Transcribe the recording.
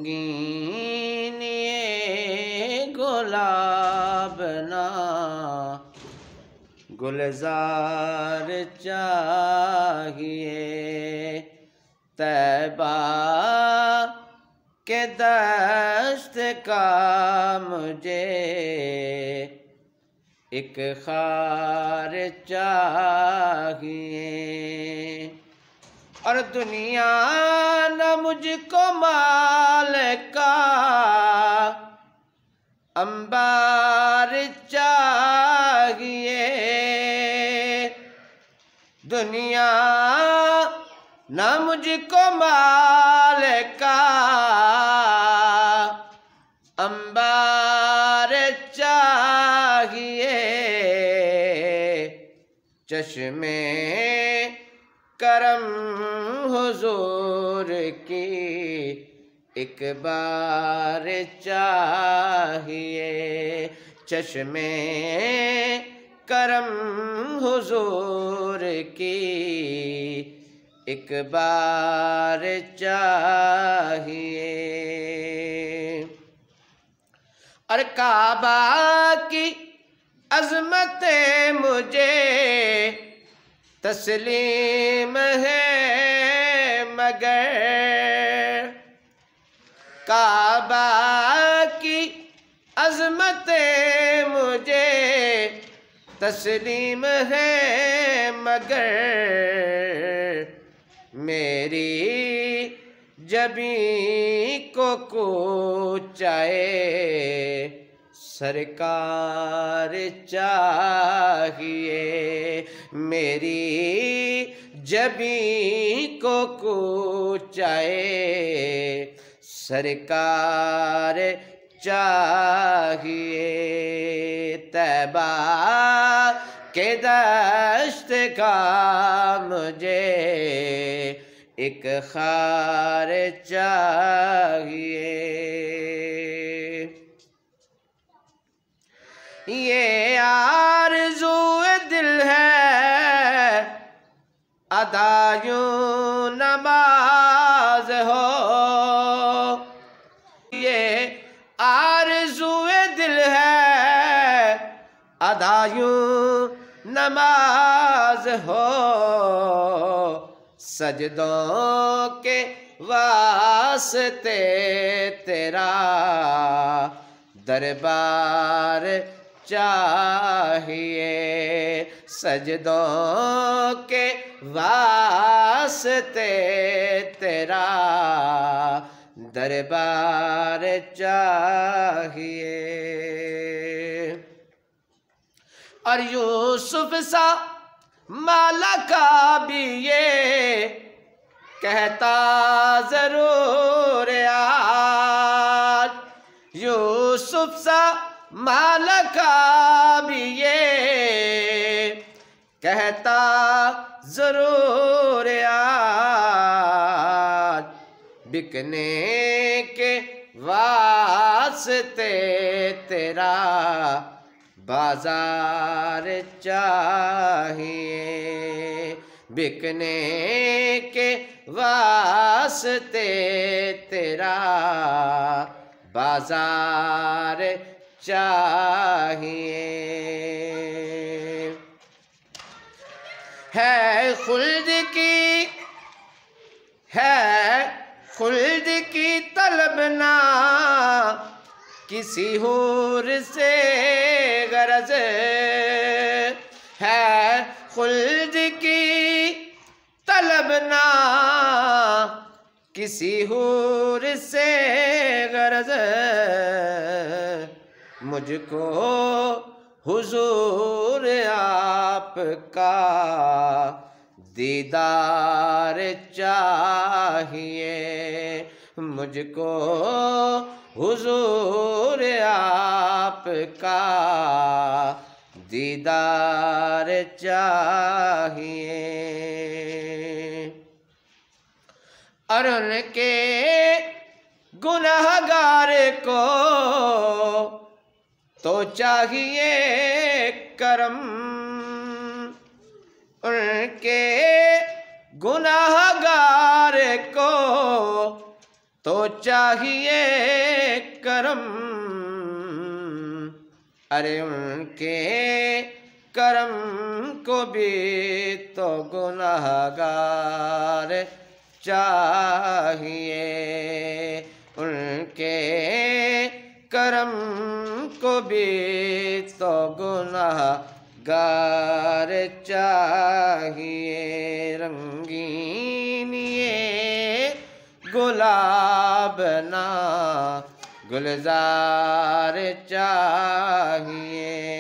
رنگین یہ گلاب نا گلزار چاہیے، طیبہ کے دشت کا مجھے ایک خار چاہیے، اور دنیا نہ مجھ کو مال کا انبار چاہیے، دنیا نہ مجھ کو مال کا انبار چاہیے، چشمے کرم حضور کی ایک بار چاہیے، چشمے کرم حضور کی ایک بار چاہیے، اور کعبہ کی عظمت مجھے تسلیم ہے مگر کعبہ کی عظمت مجھے تسلیم ہے مگر میری جبیں کو کوچائے سرکار چاہیے، میری جبیں کو کوچائے سرکار چاہیے، طیبہ کے دشت کا مجھے ایک خار چاہیے، یہ آرزو دل ہے ادا یوں نماز ہو، یہ آرزو دل ہے ادا یوں نماز ہو، سجدوں کے واسطے تیرا دربار چاہیے، سجدوں کے واسطے تیرا دربار چاہیے، اور یوسف سا مالا کا بھی یہ کہتا ضرور آج، یوسف سا مالا کا بھی یہ کہتا ضرور آج، بکنے کے واسطے تیرا بازار چاہیے، بکنے کے واسطے تیرا بازار چاہیے، ہے خلد کی طلب نہ کسی حور سے غرض، ہے خلد کی طلب نہ کسی حور سے غرض، مجھ کو حضور آپ کا دیدار چاہیے، مجھ کو حضور آپ کا دیدار چاہیے، اور ان کے گنہگار کو تو چاہیے کرم، ان کے گنہگار کو تو چاہیے کرم، ارے ان کے کرم کو بھی تو گنہگار چاہیے، ان کے کرم کو بھی تو گنہگار چاہیے۔ رنگین یہ گلاب نہ گلزار چاہیے،